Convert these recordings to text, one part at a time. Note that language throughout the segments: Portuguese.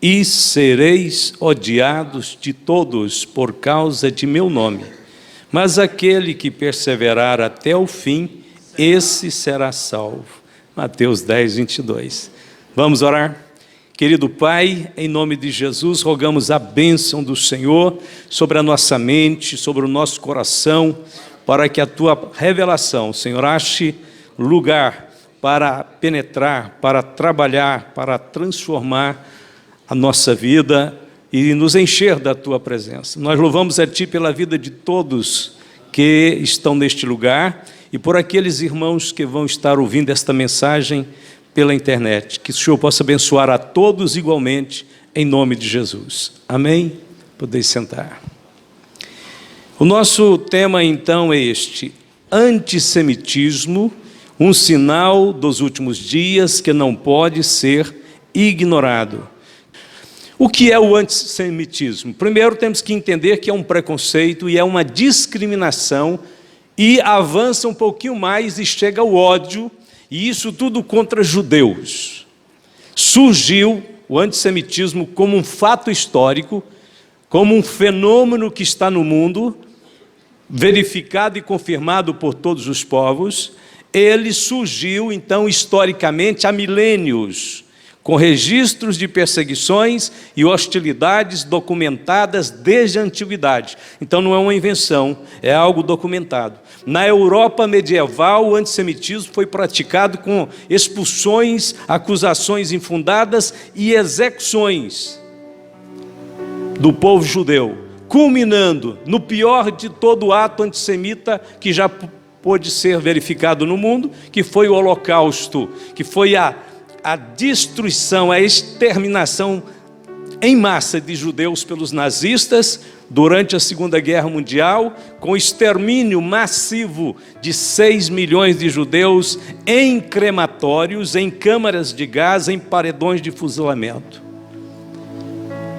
e sereis odiados de todos por causa de meu nome. Mas aquele que perseverar até o fim, esse será salvo. Mateus 10, 22. Vamos orar? Querido Pai, em nome de Jesus, rogamos a bênção do Senhor sobre a nossa mente, sobre o nosso coração, para que a Tua revelação, Senhor, ache lugar para penetrar, para trabalhar, para transformar a nossa vida e nos encher da Tua presença. Nós louvamos a Ti pela vida de todos que estão neste lugar e por aqueles irmãos que vão estar ouvindo esta mensagem pela internet. Que o Senhor possa abençoar a todos igualmente, em nome de Jesus. Amém? Podeis sentar. O nosso tema então é este: antissemitismo, um sinal dos últimos dias que não pode ser ignorado. O que é o antissemitismo? Primeiro temos que entender que é um preconceito e é uma discriminação, e avança um pouquinho mais e chega ao ódio, e isso tudo contra judeus. Surgiu o antissemitismo como um fato histórico, como um fenômeno que está no mundo, verificado e confirmado por todos os povos. Ele surgiu, então, historicamente, há milênios, com registros de perseguições e hostilidades documentadas desde a antiguidade. Então não é uma invenção, é algo documentado. Na Europa medieval, o antissemitismo foi praticado com expulsões, acusações infundadas e execuções do povo judeu, culminando no pior de todo ato antissemita que já pôde ser verificado no mundo, que foi o Holocausto, que foi a destruição, a exterminação em massa de judeus pelos nazistas durante a Segunda Guerra Mundial, com o extermínio massivo de 6 milhões de judeus em crematórios, em câmaras de gás, em paredões de fuzilamento.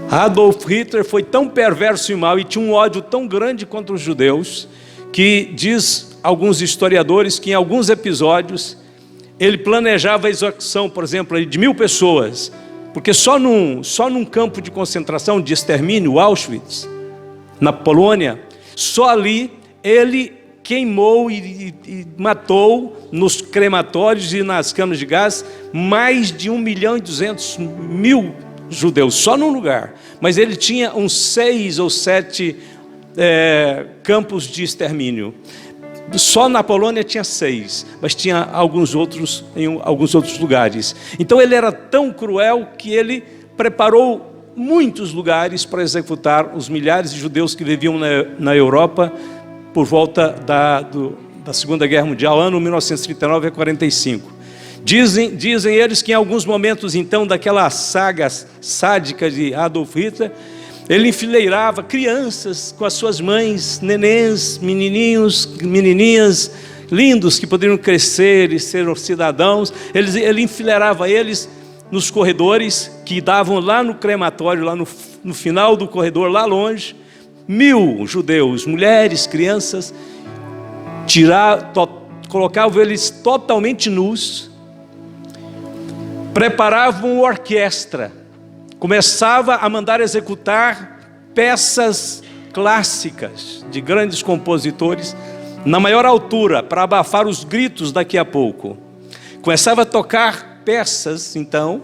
Adolf Hitler foi tão perverso e mau e tinha um ódio tão grande contra os judeus que diz alguns historiadores que em alguns episódios ele planejava a execução, por exemplo, de 1000 pessoas, porque só num campo de concentração, de extermínio, Auschwitz, na Polônia, só ali ele queimou e matou nos crematórios e nas câmaras de gás mais de 1.200.000 judeus, só num lugar. Mas ele tinha uns 6 ou 7 campos de extermínio. Só na Polônia tinha 6, mas tinha alguns outros em alguns outros lugares. Então ele era tão cruel que ele preparou muitos lugares para executar os milhares de judeus que viviam na Europa por volta da Segunda Guerra Mundial, ano 1939 a 45. Dizem eles que em alguns momentos então daquela saga sádica de Adolf Hitler, ele enfileirava crianças com as suas mães, nenês, menininhos, menininhas, lindos, que poderiam crescer e ser cidadãos. Ele enfileirava eles nos corredores que davam lá no crematório, lá no final do corredor, lá longe. 1000 judeus, mulheres, crianças, colocavam eles totalmente nus, preparavam uma orquestra, começava a mandar executar peças clássicas de grandes compositores na maior altura, para abafar os gritos daqui a pouco. Começava a tocar peças, então,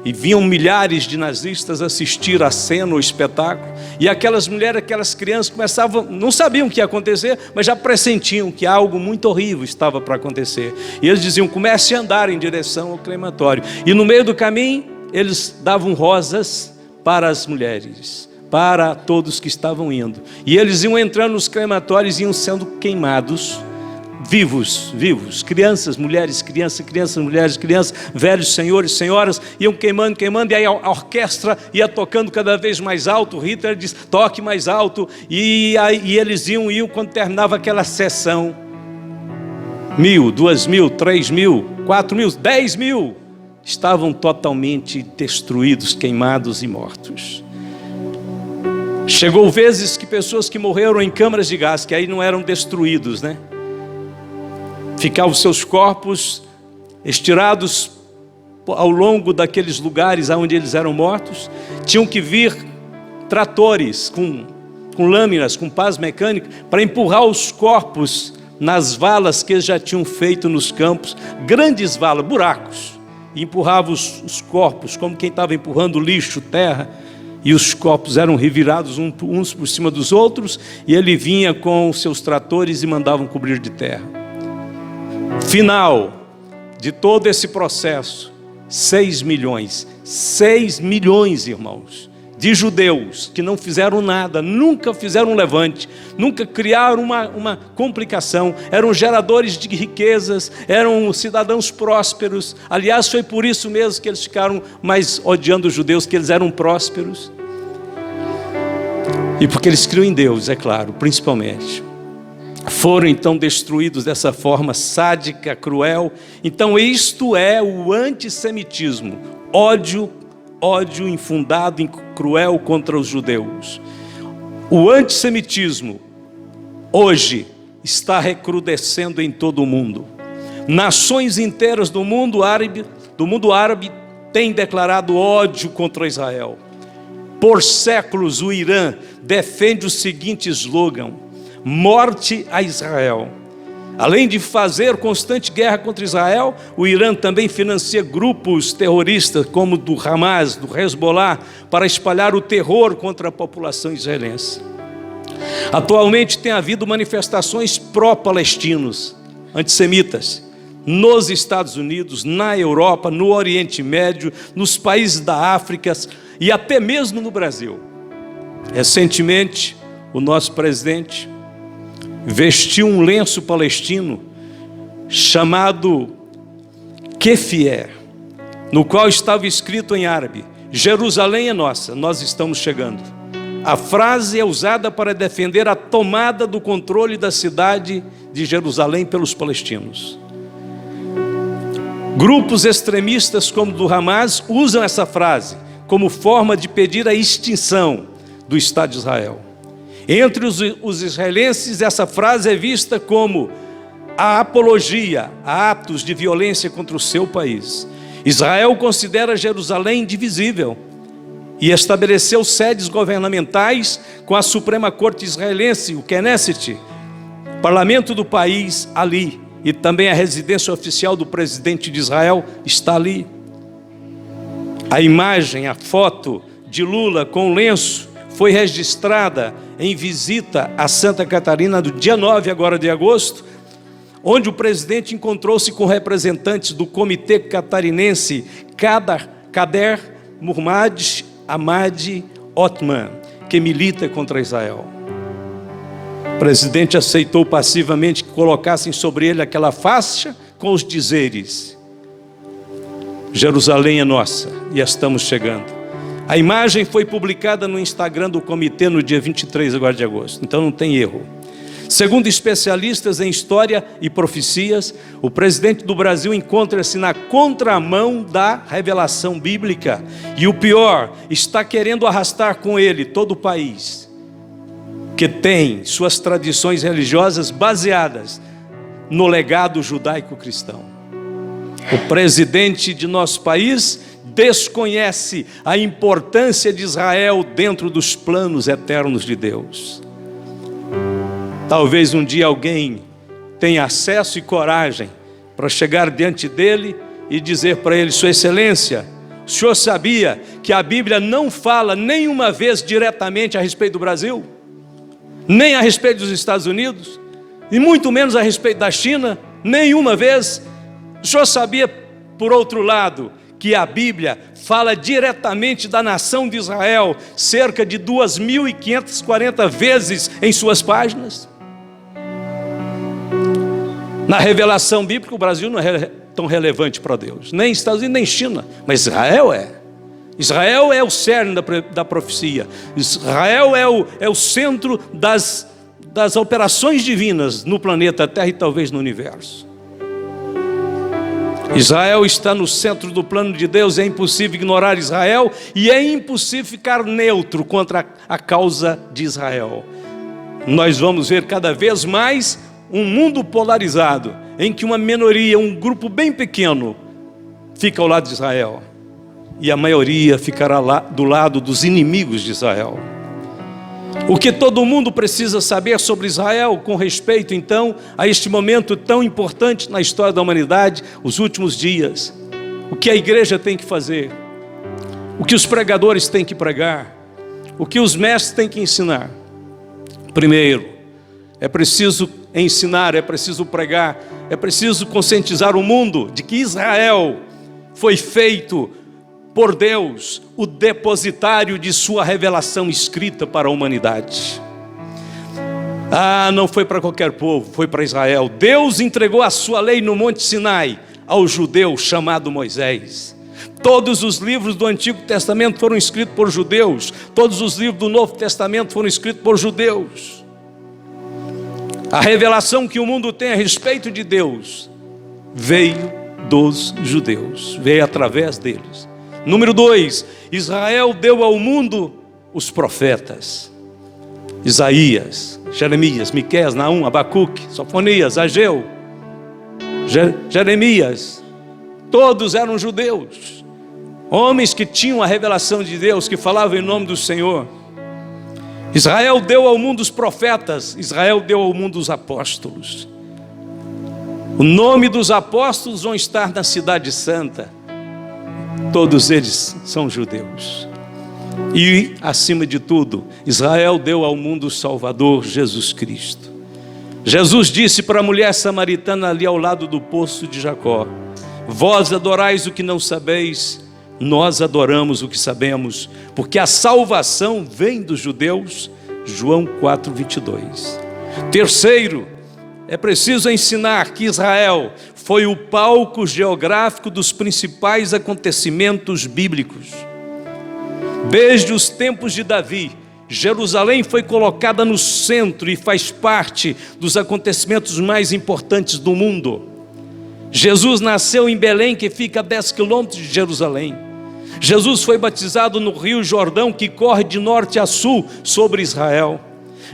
e vinham milhares de nazistas assistir a cena, o espetáculo, e aquelas mulheres, aquelas crianças começavam, não sabiam o que ia acontecer, mas já pressentiam que algo muito horrível estava para acontecer. E eles diziam: comece a andar em direção ao crematório. E no meio do caminho, eles davam rosas para as mulheres, para todos que estavam indo. E eles iam entrando nos crematórios e iam sendo queimados, vivos, crianças, mulheres, mulheres, crianças, velhos, senhores, senhoras, iam queimando, e aí a orquestra ia tocando cada vez mais alto. Hitler diz: toque mais alto, e eles iam, quando terminava aquela sessão, 1000, 2000, 3000, 4000, 10.000, estavam totalmente destruídos, queimados e mortos. Chegou vezes que pessoas que morreram em câmaras de gás, que aí não eram destruídos, ficavam seus corpos estirados ao longo daqueles lugares onde eles eram mortos, tinham que vir tratores com lâminas, com pás mecânicos, para empurrar os corpos nas valas que eles já tinham feito nos campos, grandes valas, buracos, e empurrava os corpos, como quem estava empurrando lixo, terra, e os corpos eram revirados uns por cima dos outros, e ele vinha com seus tratores e mandavam cobrir de terra. Final de todo esse processo, 6 milhões, irmãos, de judeus que não fizeram nada, nunca fizeram um levante, nunca criaram uma complicação, eram geradores de riquezas, eram cidadãos prósperos. Aliás, foi por isso mesmo que eles ficaram mais odiando os judeus, que eles eram prósperos. E porque eles criam em Deus, é claro, principalmente. Foram então destruídos dessa forma sádica, cruel. Então isto é o antissemitismo, ódio infundado e cruel contra os judeus. O antissemitismo hoje está recrudescendo em todo o mundo. Nações inteiras do mundo árabe têm declarado ódio contra Israel. Por séculos o Irã defende o seguinte slogan: morte a Israel. Além de fazer constante guerra contra Israel, o Irã também financia grupos terroristas como do Hamas, do Hezbollah, para espalhar o terror contra a população israelense. Atualmente tem havido manifestações pró-palestinos, antissemitas, nos Estados Unidos, na Europa, no Oriente Médio, nos países da África e até mesmo no Brasil. Recentemente, o nosso presidente vestiu um lenço palestino chamado Kefié, no qual estava escrito em árabe: Jerusalém é nossa, nós estamos chegando. A frase é usada para defender a tomada do controle da cidade de Jerusalém pelos palestinos. Grupos extremistas como o do Hamas usam essa frase como forma de pedir a extinção do Estado de Israel. Entre os israelenses, essa frase é vista como a apologia a atos de violência contra o seu país. Israel considera Jerusalém indivisível e estabeleceu sedes governamentais com a Suprema Corte israelense, o Knesset, parlamento do país ali, e também a residência oficial do presidente de Israel está ali. A imagem, a foto de Lula com o lenço foi registrada em visita a Santa Catarina do dia 9 agora de agosto, onde o presidente encontrou-se com representantes do Comitê Catarinense Kader Muhammad Ahmad Othman, que milita contra Israel. O presidente aceitou passivamente que colocassem sobre ele aquela faixa com os dizeres: Jerusalém é nossa e estamos chegando. A imagem foi publicada no Instagram do comitê no dia 23 agora de agosto, então não tem erro. Segundo especialistas em história e profecias, o presidente do Brasil encontra-se na contramão da revelação bíblica e o pior, está querendo arrastar com ele todo o país, que tem suas tradições religiosas baseadas no legado judaico-cristão. O presidente de nosso país desconhece a importância de Israel dentro dos planos eternos de Deus. Talvez um dia alguém tenha acesso e coragem para chegar diante dele e dizer para ele: Sua Excelência, o senhor sabia que a Bíblia não fala nenhuma vez diretamente a respeito do Brasil? Nem a respeito dos Estados Unidos? E muito menos a respeito da China? Nenhuma vez? O senhor sabia, por outro lado, que a Bíblia fala diretamente da nação de Israel cerca de 2.540 vezes em suas páginas? Na revelação bíblica, o Brasil não é tão relevante para Deus, nem Estados Unidos, nem China, mas Israel é. Israel é o cerne da profecia. Israel é o centro das operações divinas no planeta Terra e talvez no universo. Israel está no centro do plano de Deus. É impossível ignorar Israel e é impossível ficar neutro contra a causa de Israel. Nós vamos ver cada vez mais um mundo polarizado, em que uma minoria, um grupo bem pequeno, fica ao lado de Israel, e a maioria ficará lá do lado dos inimigos de Israel. O que todo mundo precisa saber sobre Israel, com respeito então a este momento tão importante na história da humanidade, os últimos dias. O que a igreja tem que fazer, o que os pregadores têm que pregar, o que os mestres têm que ensinar. Primeiro, é preciso ensinar, é preciso pregar, é preciso conscientizar o mundo de que Israel foi feito por Deus, o depositário de sua revelação escrita para a humanidade. Não foi para qualquer povo, foi para Israel. Deus entregou a sua lei no Monte Sinai ao judeu chamado Moisés. Todos os livros do Antigo Testamento foram escritos por judeus. Todos os livros do Novo Testamento foram escritos por judeus. A revelação que o mundo tem a respeito de Deus veio dos judeus, veio através deles. Número 2, Israel deu ao mundo os profetas. Isaías, Jeremias, Miqueias, Naum, Abacuque, Sofonias, Ageu, Jeremias. Todos eram judeus. Homens que tinham a revelação de Deus, que falavam em nome do Senhor. Israel deu ao mundo os profetas. Israel deu ao mundo os apóstolos. O nome dos apóstolos vão estar na cidade santa. Todos eles são judeus. E, acima de tudo, Israel deu ao mundo o Salvador, Jesus Cristo. Jesus disse para a mulher samaritana ali ao lado do poço de Jacó: vós adorais o que não sabeis, nós adoramos o que sabemos, porque a salvação vem dos judeus. João 4:22. Terceiro, é preciso ensinar que Israel foi o palco geográfico dos principais acontecimentos bíblicos. Desde os tempos de Davi, Jerusalém foi colocada no centro e faz parte dos acontecimentos mais importantes do mundo. Jesus nasceu em Belém, que fica a 10 quilômetros de Jerusalém. Jesus foi batizado no Rio Jordão, que corre de norte a sul sobre Israel.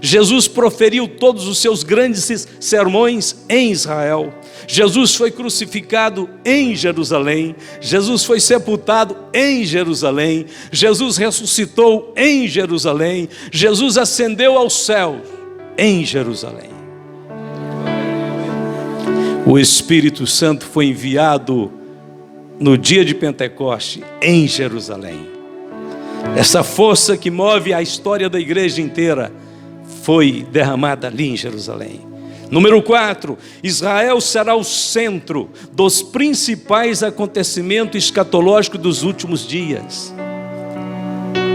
Jesus proferiu todos os seus grandes sermões em Israel. Jesus foi crucificado em Jerusalém. Jesus foi sepultado em Jerusalém. Jesus ressuscitou em Jerusalém. Jesus ascendeu aos céus em Jerusalém. O Espírito Santo foi enviado no dia de Pentecoste em Jerusalém. Essa força que move a história da igreja inteira foi derramada ali em Jerusalém. Número 4, Israel será o centro dos principais acontecimentos escatológicos dos últimos dias.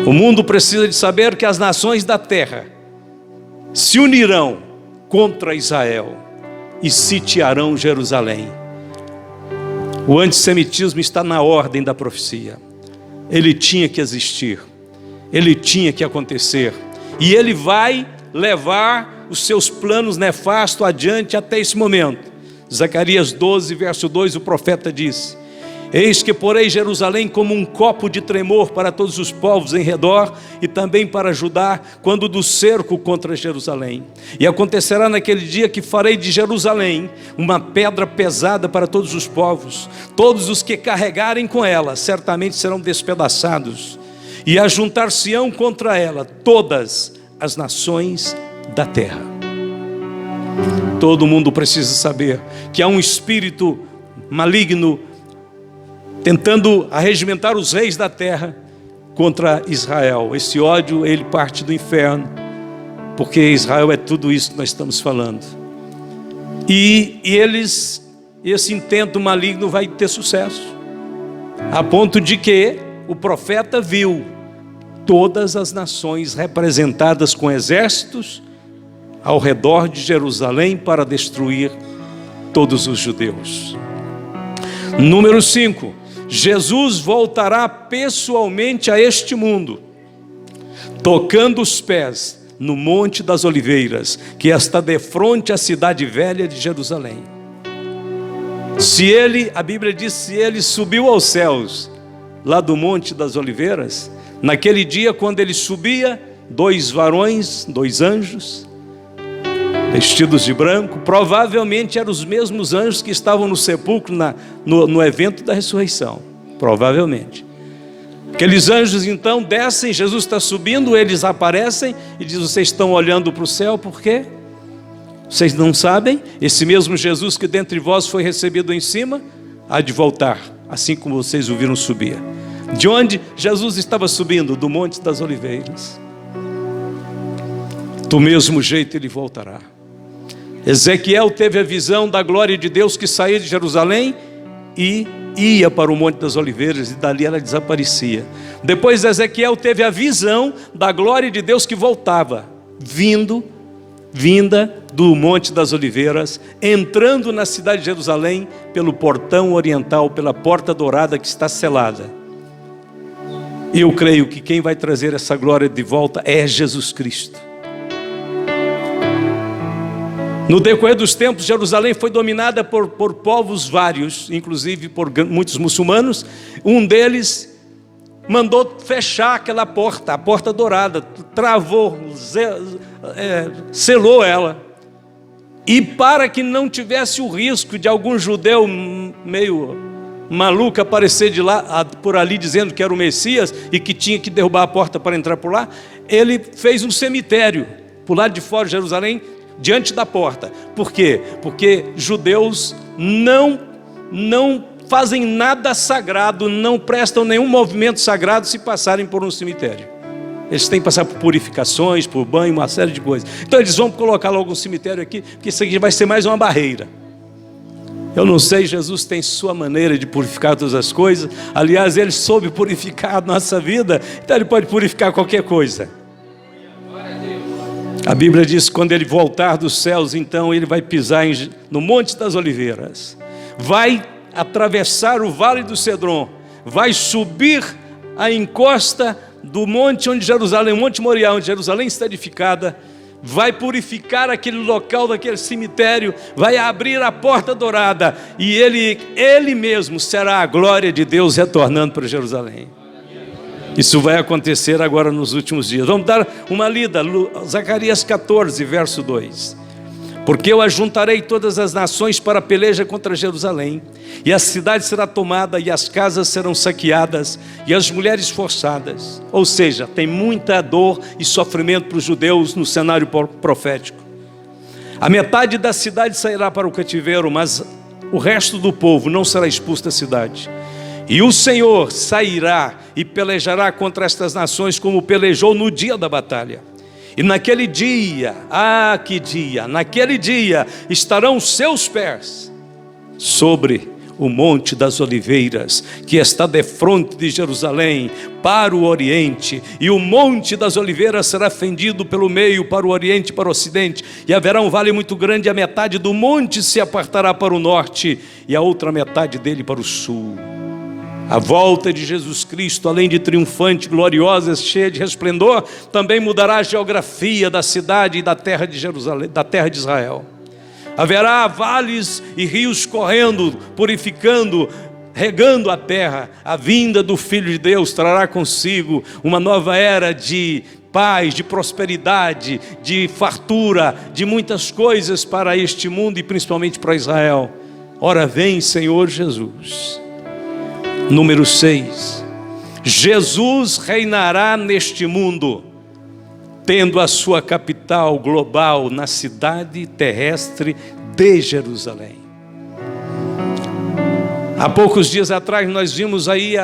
O mundo precisa de saber que as nações da terra se unirão contra Israel e sitiarão Jerusalém. O antissemitismo está na ordem da profecia. Ele tinha que existir, ele tinha que acontecer, e ele vai levar os seus planos nefastos adiante até esse momento. Zacarias 12, verso 2, o profeta diz: eis que porei Jerusalém como um copo de tremor para todos os povos em redor, e também para Judá, quando do cerco contra Jerusalém. E acontecerá naquele dia que farei de Jerusalém uma pedra pesada para todos os povos. Todos os que carregarem com ela certamente serão despedaçados, e ajuntar-se-ão contra ela todas as nações da terra. Todo mundo precisa saber que há um espírito maligno tentando arregimentar os reis da terra contra Israel. Esse ódio, ele parte do inferno, porque Israel é tudo isso que nós estamos falando. E esse intento maligno vai ter sucesso, a ponto de que o profeta viu todas as nações representadas com exércitos ao redor de Jerusalém para destruir todos os judeus. Número 5, Jesus voltará pessoalmente a este mundo, tocando os pés no Monte das Oliveiras, que está defronte à cidade velha de Jerusalém. A Bíblia diz, se ele subiu aos céus, lá do Monte das Oliveiras, naquele dia quando ele subia, 2 varões, 2 anjos, vestidos de branco. Provavelmente eram os mesmos anjos que estavam no sepulcro no evento da ressurreição, provavelmente. Aqueles anjos então descem, Jesus está subindo, eles aparecem e diz: vocês estão olhando para o céu, por quê? Vocês não sabem? Esse mesmo Jesus que dentre vós foi recebido em cima, há de voltar, assim como vocês o viram subir. De onde Jesus estava subindo? Do Monte das Oliveiras. Do mesmo jeito ele voltará. Ezequiel teve a visão da glória de Deus que saía de Jerusalém e ia para o Monte das Oliveiras, e dali ela desaparecia. Depois Ezequiel teve a visão da glória de Deus que voltava, vinda do Monte das Oliveiras, entrando na cidade de Jerusalém pelo portão oriental, pela porta dourada que está selada. Eu creio que quem vai trazer essa glória de volta é Jesus Cristo. No decorrer dos tempos, Jerusalém foi dominada por povos vários, inclusive por muitos muçulmanos. Um deles mandou fechar aquela porta, a porta dourada, travou, selou ela. E para que não tivesse o risco de algum judeu meio maluco aparecer por ali dizendo que era o Messias e que tinha que derrubar a porta para entrar por lá, ele fez um cemitério por lado de fora de Jerusalém, diante da porta. Por quê? Porque judeus não fazem nada sagrado, não prestam nenhum movimento sagrado se passarem por um cemitério. Eles têm que passar por purificações, por banho, uma série de coisas. Então eles vão colocar logo um cemitério aqui, porque isso aqui vai ser mais uma barreira. Eu não sei, Jesus tem sua maneira de purificar todas as coisas. Aliás, ele soube purificar a nossa vida, então ele pode purificar qualquer coisa. A Bíblia diz que quando ele voltar dos céus, então ele vai pisar no Monte das Oliveiras, vai atravessar o Vale do Cedron, vai subir a encosta do monte onde Jerusalém, o Monte Moriá, onde Jerusalém está edificada, vai purificar aquele local daquele cemitério, vai abrir a porta dourada, e ele mesmo será a glória de Deus retornando para Jerusalém. Isso vai acontecer agora nos últimos dias. Vamos dar uma lida, Zacarias 14, verso 2. Porque eu ajuntarei todas as nações para a peleja contra Jerusalém, e a cidade será tomada, e as casas serão saqueadas, e as mulheres forçadas. Ou seja, tem muita dor e sofrimento para os judeus no cenário profético. A metade da cidade sairá para o cativeiro, mas o resto do povo não será expulso da cidade. E o Senhor sairá e pelejará contra estas nações como pelejou no dia da batalha. E naquele dia, que dia! Naquele dia estarão seus pés sobre o Monte das Oliveiras, que está defronte de Jerusalém, para o oriente. E o Monte das Oliveiras será fendido pelo meio, para o oriente e para o ocidente. E haverá um vale muito grande, a metade do monte se apartará para o norte, e a outra metade dele para o sul. A volta de Jesus Cristo, além de triunfante, gloriosa, cheia de resplendor, também mudará a geografia da cidade e da terra de Jerusalém, da terra de Israel. Haverá vales e rios correndo, purificando, regando a terra. A vinda do Filho de Deus trará consigo uma nova era de paz, de prosperidade, de fartura, de muitas coisas para este mundo e principalmente para Israel. Ora vem, Senhor Jesus. Número 6, Jesus reinará neste mundo, tendo a sua capital global na cidade terrestre de Jerusalém. Há poucos dias atrás nós vimos aí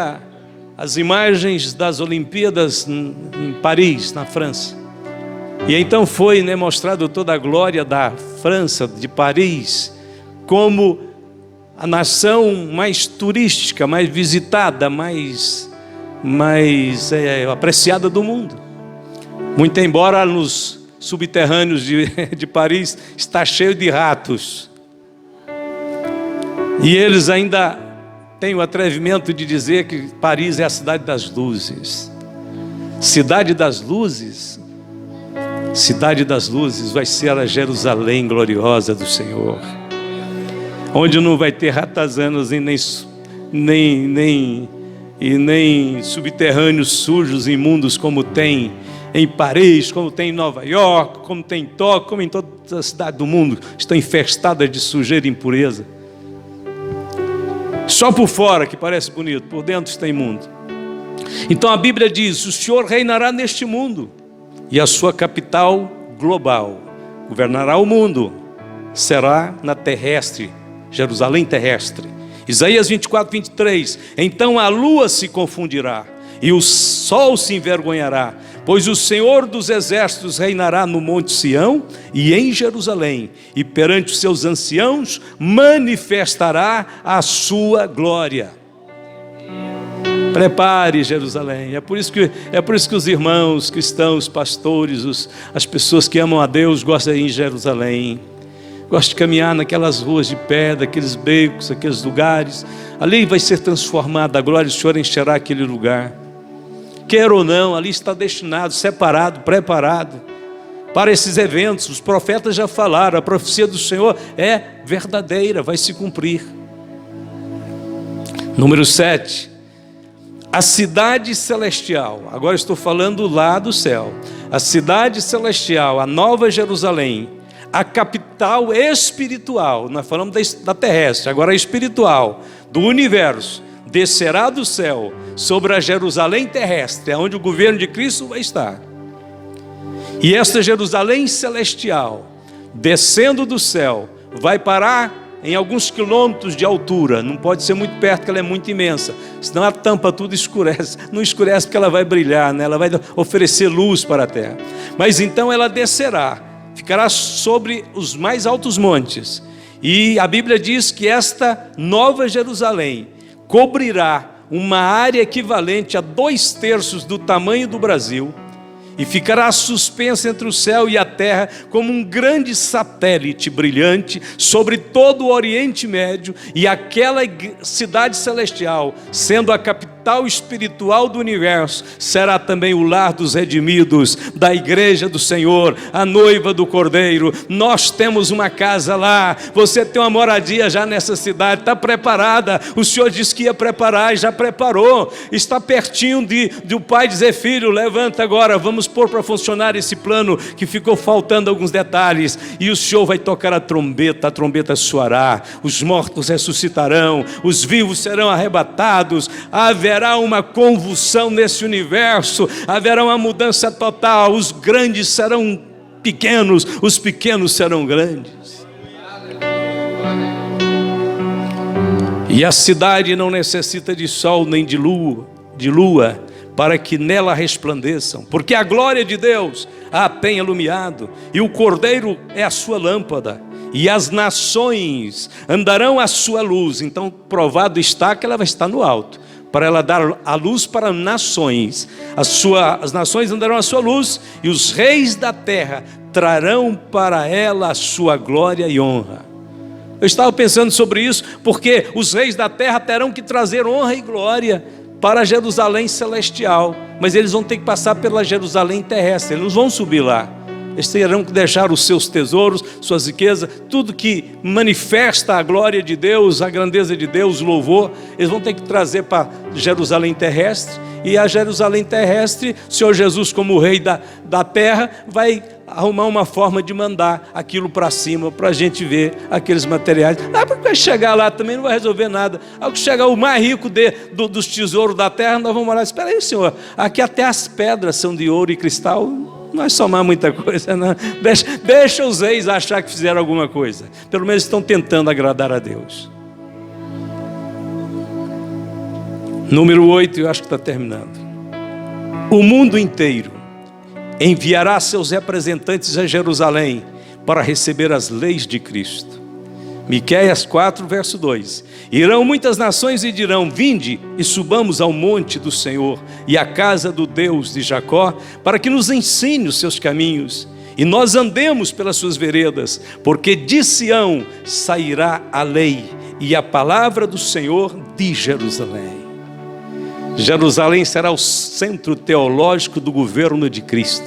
as imagens das Olimpíadas em Paris, na França. E então foi mostrado toda a glória da França, de Paris, como a nação mais turística, mais visitada, mais apreciada do mundo. Muito embora nos subterrâneos de Paris está cheio de ratos. E eles ainda têm o atrevimento de dizer que Paris é a cidade das luzes. Cidade das luzes vai ser a Jerusalém gloriosa do Senhor, onde não vai ter ratazanas e nem subterrâneos sujos, imundos, como tem em Paris, como tem em Nova York, como tem em Tóquio, como em toda a cidade do mundo, estão infestadas de sujeira e impureza. Só por fora que parece bonito, por dentro está imundo. Então a Bíblia diz: o Senhor reinará neste mundo, e a sua capital global governará o mundo, será na terrestre, Jerusalém terrestre. Isaías 24, 23, então a lua se confundirá, e o sol se envergonhará, pois o Senhor dos exércitos reinará no monte Sião e em Jerusalém, e perante os seus anciãos manifestará a sua glória. Prepare Jerusalém. É por isso que os irmãos cristãos, pastores, as pessoas que amam a Deus gostam de ir em Jerusalém. Gostam de caminhar naquelas ruas de pedra, aqueles becos, aqueles lugares. Ali vai ser transformada, a glória do Senhor encherá aquele lugar. Quer ou não, ali está destinado, separado, preparado para esses eventos. Os profetas já falaram, a profecia do Senhor é verdadeira, vai se cumprir. Número 7. A cidade celestial, agora estou falando lá do céu, a cidade celestial, a Nova Jerusalém, a capital espiritual, nós falamos da terrestre, agora a espiritual, do universo, descerá do céu sobre a Jerusalém terrestre, onde o governo de Cristo vai estar. E esta Jerusalém celestial, descendo do céu, vai parar em alguns quilômetros de altura, não pode ser muito perto, porque ela é muito imensa, senão a tampa tudo escurece. Não escurece porque ela vai brilhar, né? Ela vai oferecer luz para a terra. Mas então ela descerá, ficará sobre os mais altos montes, e a Bíblia diz que esta Nova Jerusalém cobrirá uma área equivalente a 2/3 do tamanho do Brasil, e ficará suspensa entre o céu e a terra como um grande satélite brilhante sobre todo o Oriente Médio, e aquela cidade celestial, sendo a capital espiritual do universo, será também o lar dos redimidos, da igreja do Senhor, a noiva do Cordeiro. Nós temos uma casa lá, você tem uma moradia já nessa cidade, está preparada. O Senhor disse que ia preparar e já preparou, está pertinho de o pai dizer: filho, levanta agora, vamos pôr para funcionar esse plano que ficou faltando alguns detalhes. E o Senhor vai tocar a trombeta soará, os mortos ressuscitarão, os vivos serão arrebatados, haverá uma convulsão nesse universo, haverá uma mudança total, os grandes serão pequenos, os pequenos serão grandes. E a cidade não necessita de sol nem de lua, para que nela resplandeçam, porque a glória de Deus a tem iluminado, e o Cordeiro é a sua lâmpada, e as nações andarão à sua luz. Então provado está que ela vai estar no alto, para ela dar a luz para nações. As nações andarão à sua luz, e os reis da terra trarão para ela a sua glória e honra. Eu estava pensando sobre isso, porque os reis da terra terão que trazer honra e glória para Jerusalém celestial, mas eles vão ter que passar pela Jerusalém terrestre, eles não vão subir lá. Eles terão que deixar os seus tesouros, suas riquezas, tudo que manifesta a glória de Deus, a grandeza de Deus, o louvor, eles vão ter que trazer para Jerusalém terrestre. E a Jerusalém terrestre, o Senhor Jesus, como o rei da terra, vai arrumar uma forma de mandar aquilo para cima, para a gente ver aqueles materiais. Porque vai chegar lá também não vai resolver nada. Ao que chegar o mais rico dos tesouros da terra, nós vamos olhar: espera aí, Senhor, aqui até as pedras são de ouro e cristal, não vai somar muita coisa, não. Deixa os reis achar que fizeram alguma coisa. Pelo menos estão tentando agradar a Deus. Número 8, eu acho que está terminando. O mundo inteiro enviará seus representantes a Jerusalém para receber as leis de Cristo. Miqueias 4, verso 2. Irão muitas nações e dirão: vinde e subamos ao monte do Senhor e à casa do Deus de Jacó, para que nos ensine os seus caminhos e nós andemos pelas suas veredas, porque de Sião sairá a lei e a palavra do Senhor de Jerusalém. Jerusalém será o centro teológico do governo de Cristo.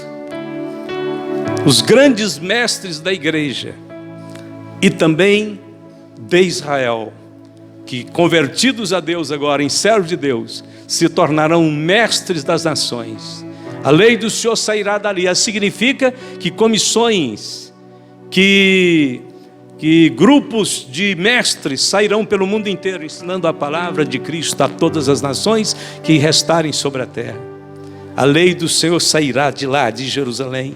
Os grandes mestres da igreja e também de Israel, que convertidos a Deus agora, em servos de Deus, se tornarão mestres das nações. A lei do Senhor sairá dali. Isso significa que comissões, que grupos de mestres sairão pelo mundo inteiro, ensinando a palavra de Cristo a todas as nações que restarem sobre a terra. A lei do Senhor sairá de lá, de Jerusalém.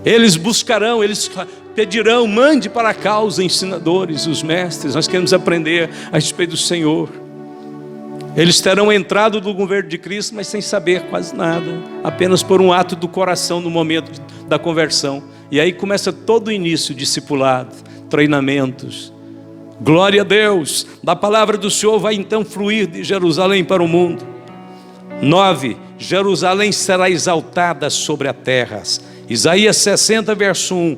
Eles buscarão, eles pedirão, mande para cá os ensinadores, os mestres. Nós queremos aprender a respeito do Senhor. Eles terão entrado no governo de Cristo, mas sem saber quase nada, apenas por um ato do coração no momento da conversão. E aí começa todo o início, discipulado, treinamentos. Glória a Deus, da palavra do Senhor vai então fluir de Jerusalém para o mundo. 9, Jerusalém será exaltada sobre a terra. Isaías 60, verso 1,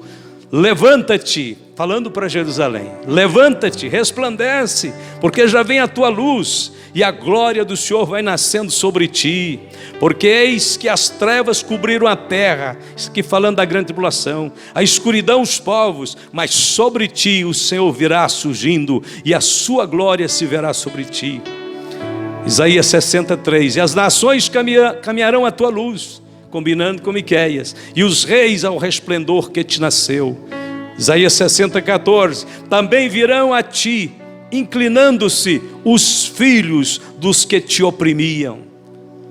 levanta-te, falando para Jerusalém, levanta-te, resplandece, porque já vem a tua luz, e a glória do Senhor vai nascendo sobre ti, porque eis que as trevas cobriram a terra, isso aqui falando da grande tribulação, a escuridão os povos, mas sobre ti o Senhor virá surgindo, e a sua glória se verá sobre ti. Isaías 63, e as nações caminharão à tua luz, combinando com Miqueias, e os reis ao resplendor que te nasceu. Isaías 60, 14, também virão a ti, inclinando-se os filhos dos que te oprimiam.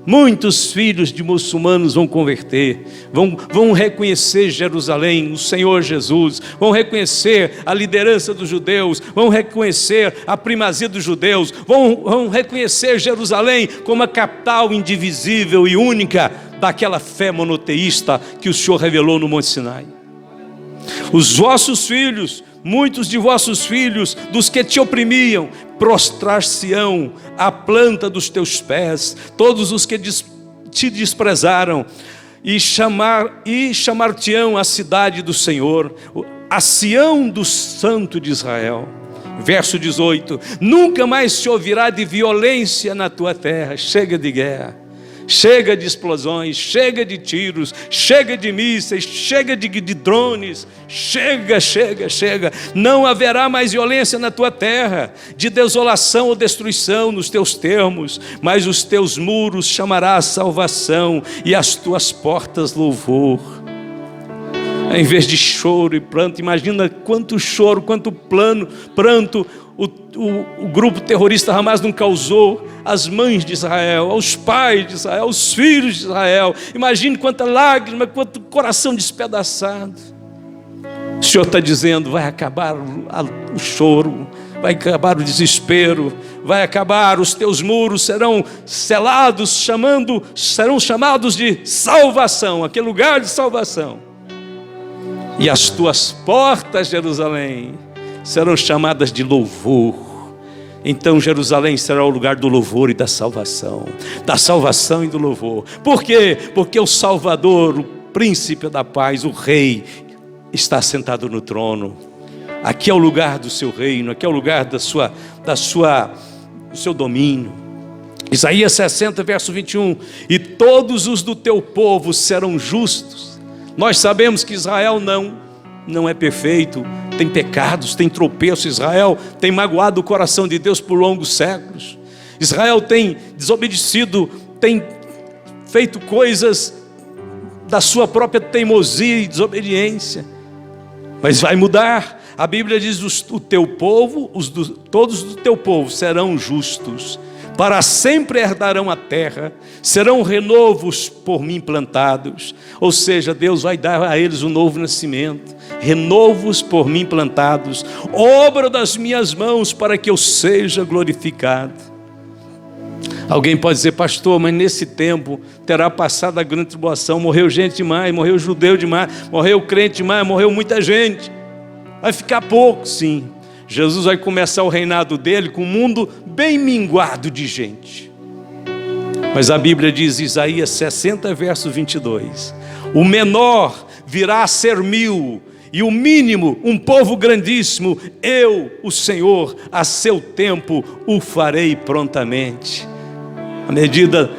Muitos filhos de muçulmanos vão converter, vão reconhecer Jerusalém, o Senhor Jesus, vão reconhecer a liderança dos judeus, vão reconhecer a primazia dos judeus, vão reconhecer Jerusalém como a capital indivisível e única daquela fé monoteísta que o Senhor revelou no Monte Sinai. Os vossos filhos, muitos de vossos filhos, dos que te oprimiam, prostrar-se-ão à planta dos teus pés, todos os que te desprezaram, e chamar-te-ão a cidade do Senhor, a Sião do Santo de Israel. Verso 18, nunca mais se ouvirá de violência na tua terra. Chega de guerra, chega de explosões, chega de tiros, chega de mísseis, chega de drones, chega, não haverá mais violência na tua terra, de desolação ou destruição nos teus termos, mas os teus muros chamará salvação e as tuas portas louvor. Em vez de choro e pranto, imagina quanto choro, quanto pranto o grupo terrorista Hamas não causou às mães de Israel, aos pais de Israel, aos filhos de Israel. Imagine quanta lágrima, quanto coração despedaçado. O Senhor está dizendo, vai acabar o choro, vai acabar o desespero, vai acabar, os teus muros serão selados, serão chamados de salvação, aquele lugar de salvação. E as tuas portas, Jerusalém, serão chamadas de louvor. Então Jerusalém será o lugar do louvor e da salvação e do louvor. Por quê? Porque o Salvador, o príncipe da paz, o rei, está sentado no trono. Aqui é o lugar do seu reino, aqui é o lugar do seu domínio. Isaías 60, verso 21, e todos os do teu povo serão justos. Nós sabemos que Israel não é perfeito, tem pecados, tem tropeço. Israel tem magoado o coração de Deus por longos séculos. Israel tem desobedecido, tem feito coisas da sua própria teimosia e desobediência. Mas vai mudar. A Bíblia diz, o teu povo, todos do teu povo serão justos, para sempre herdarão a terra, serão renovos por mim plantados. Ou seja, Deus vai dar a eles um novo nascimento, renovos por mim plantados, obra das minhas mãos, para que eu seja glorificado. Alguém pode dizer, pastor, mas nesse tempo terá passado a grande tribulação, morreu gente demais, morreu judeu demais, morreu crente demais, morreu muita gente. Vai ficar pouco, sim. Jesus vai começar o reinado dele com um mundo bem minguado de gente. Mas a Bíblia diz, Isaías 60, verso 22, o menor virá a ser 1000, e o mínimo um povo grandíssimo. Eu, o Senhor, a seu tempo o farei prontamente.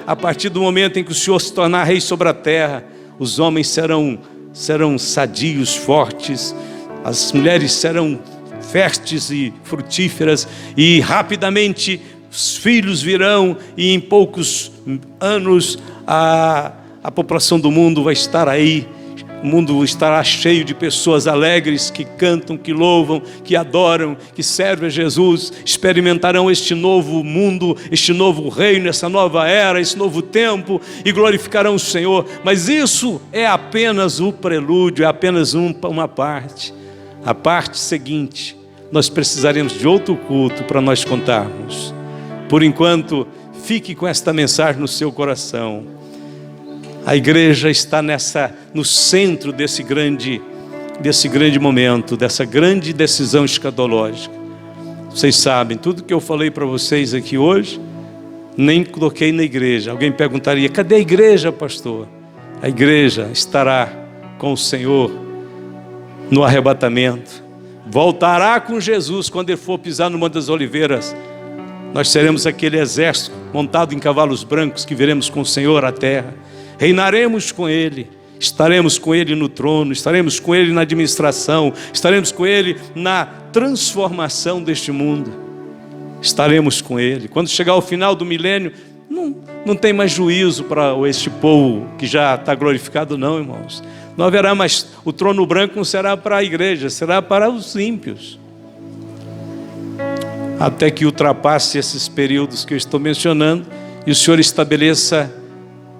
A partir do momento em que o Senhor se tornar rei sobre a terra, os homens serão sadios, fortes, as mulheres serão férteis e frutíferas, e rapidamente os filhos virão, e em poucos anos a população do mundo vai estar aí. O mundo estará cheio de pessoas alegres que cantam, que louvam, que adoram, que servem a Jesus. Experimentarão este novo mundo, este novo reino, essa nova era, esse novo tempo e glorificarão o Senhor. Mas isso é apenas o prelúdio, é apenas uma parte. A parte seguinte, nós precisaremos de outro culto para nós contarmos. Por enquanto, fique com esta mensagem no seu coração. A igreja está no centro desse grande momento, dessa grande decisão escatológica. Vocês sabem, tudo que eu falei para vocês aqui hoje, nem coloquei na igreja. Alguém perguntaria, cadê a igreja, pastor? A igreja estará com o Senhor no arrebatamento. Voltará com Jesus quando Ele for pisar no Monte das Oliveiras. Nós seremos aquele exército montado em cavalos brancos que veremos com o Senhor à terra. Reinaremos com Ele, estaremos com Ele no trono, estaremos com Ele na administração, estaremos com Ele na transformação deste mundo, estaremos com Ele. Quando chegar ao final do milênio, não tem mais juízo para este povo que já está glorificado não, irmãos. Não haverá mais, o trono branco não será para a igreja, será para os ímpios. Até que ultrapasse esses períodos que eu estou mencionando e o Senhor estabeleça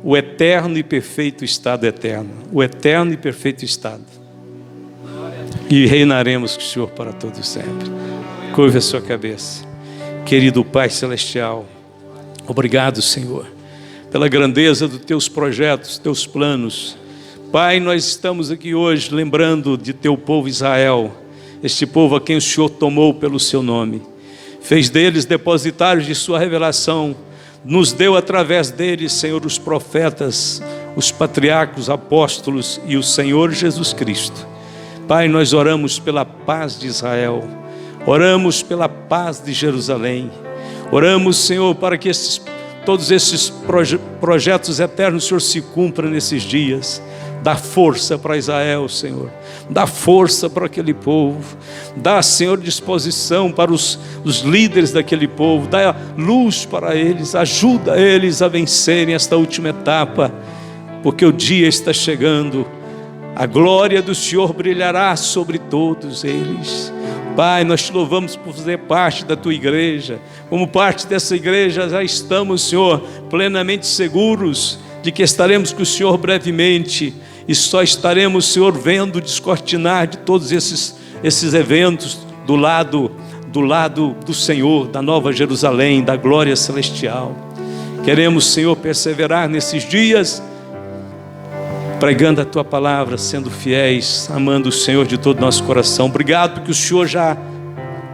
o eterno e perfeito estado eterno. O eterno e perfeito estado. E reinaremos com o Senhor para todo sempre. Curve a sua cabeça. Querido Pai Celestial, obrigado, Senhor, pela grandeza dos teus projetos, teus planos. Pai, nós estamos aqui hoje lembrando de teu povo Israel, este povo a quem o Senhor tomou pelo seu nome. Fez deles depositários de sua revelação. Nos deu através deles, Senhor, os profetas, os patriarcas, apóstolos e o Senhor Jesus Cristo. Pai, nós oramos pela paz de Israel, oramos pela paz de Jerusalém, oramos, Senhor, para que todos esses projetos eternos, Senhor, se cumpram nesses dias. Dá força para Israel, Senhor. Dá força para aquele povo. Dá, Senhor, disposição para os líderes daquele povo. Dá luz para eles. Ajuda eles a vencerem esta última etapa. Porque o dia está chegando. A glória do Senhor brilhará sobre todos eles. Pai, nós te louvamos por fazer parte da tua igreja. Como parte dessa igreja já estamos, Senhor, plenamente seguros de que estaremos com o Senhor brevemente. E só estaremos, Senhor, vendo descortinar de todos esses eventos do lado do Senhor, da Nova Jerusalém, da glória celestial. Queremos, Senhor, perseverar nesses dias, pregando a Tua palavra, sendo fiéis, amando o Senhor de todo o nosso coração. Obrigado porque o Senhor já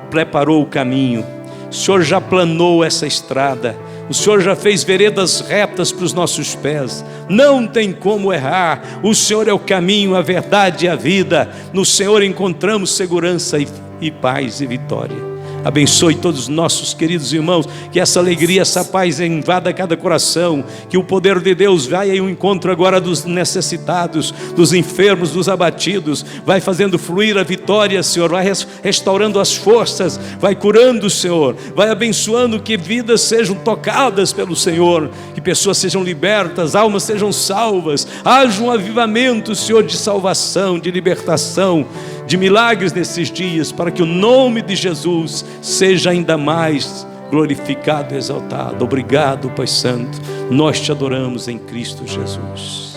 preparou o caminho, o Senhor já planou essa estrada, o Senhor já fez veredas retas para os nossos pés. Não tem como errar. O Senhor é o caminho, a verdade e a vida. No Senhor encontramos segurança e paz e vitória. Abençoe todos os nossos queridos irmãos, que essa alegria, essa paz invada cada coração, que o poder de Deus vai ao encontro agora dos necessitados, dos enfermos, dos abatidos, vai fazendo fluir a vitória, Senhor, vai restaurando as forças, vai curando, Senhor, vai abençoando, que vidas sejam tocadas pelo Senhor, que pessoas sejam libertas, almas sejam salvas, haja um avivamento, Senhor, de salvação, de libertação, de milagres nesses dias, para que o nome de Jesus seja ainda mais glorificado e exaltado. Obrigado, Pai Santo, nós te adoramos em Cristo Jesus.